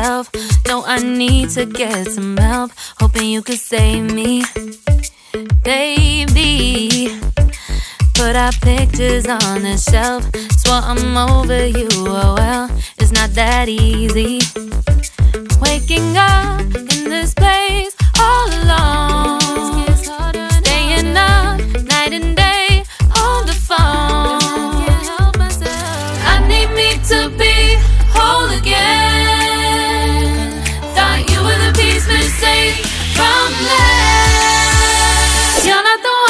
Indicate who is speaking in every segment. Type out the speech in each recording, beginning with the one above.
Speaker 1: myself. No, I need to get some help. Hoping you could save me, baby. Put our pictures on the shelf. Swore I'm over you, oh well, it's not that easy. Waking up in this place all alone, staying up night and day on the phone. I need me to be whole again. Thought you were the piece missing from last. You're not the one.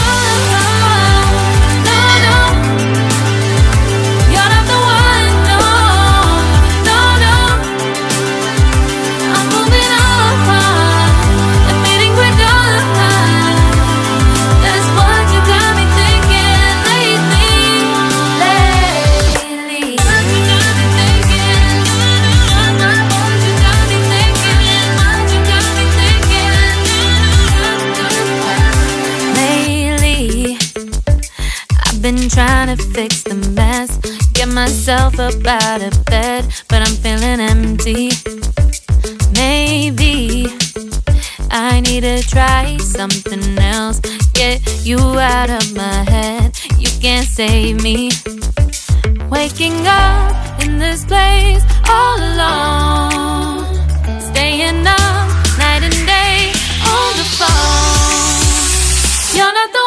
Speaker 1: Been trying to fix the mess, get myself up out of bed, but I'm feeling empty. Maybe I need to try something else, get you out of my head. You can't save me. Waking up in this place all alone, staying up night and day on the phone. You're not the one.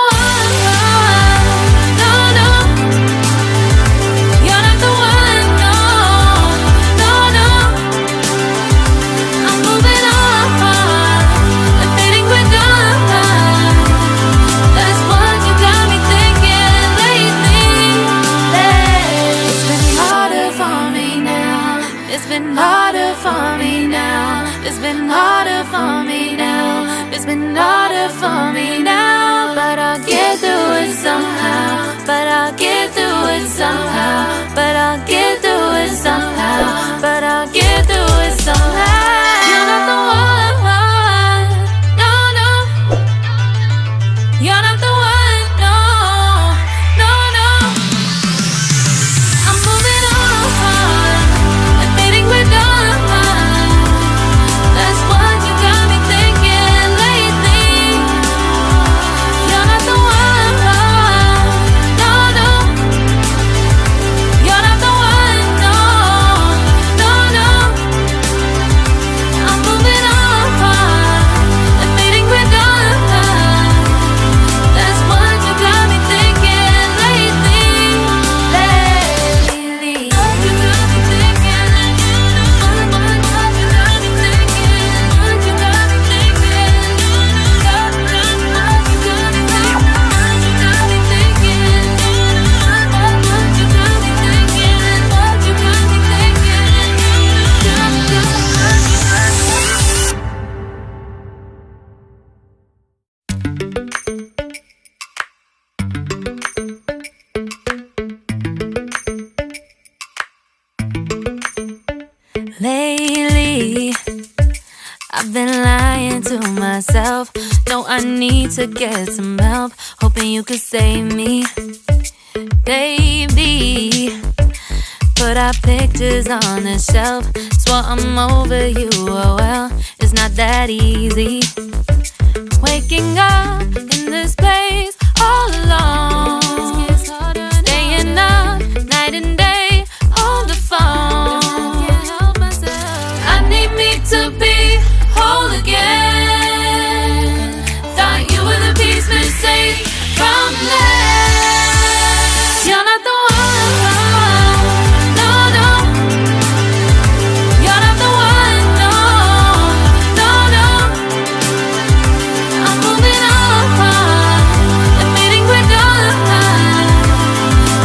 Speaker 1: It's been harder for me now. It's been harder for me now. It's been harder for me now. But I'll get through it somehow. But I'll get through it somehow. But I'll get through it somehow. But I'll get through it somehow. You're not the one. No, no. You're not the one. No, no, no. I'm moving on. That's what you got me thinking lately. You're not the one. No, no. You're not the one. No, no, no. I'm moving on. Admitting we're done. That's what you got me thinking lately. What you got me thinking. Lately, I've been lying to myself. No, I need to get some help. Hoping you could save me, baby. Put our pictures on the shelf. Swore I'm over you, oh well, it's not that easy. Waking up in this place all alone, staying up night and day on the phone. To be whole again. Thought you were the piece missing from last. You're not the one. No, no. You're not the one. No, no, no. I'm moving on. Admitting we're done.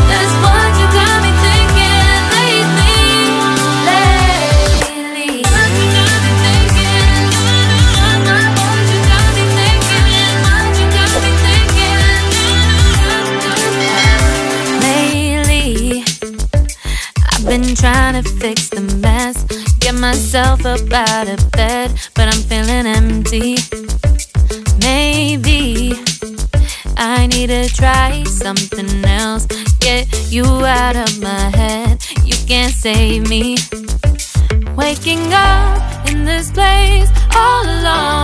Speaker 1: That's what you got me thinking lately. Been trying to fix the mess, get myself up out of bed, but I'm feeling empty. Maybe I need to try something else, get you out of my head. You can't save me. Waking up in this place all alone.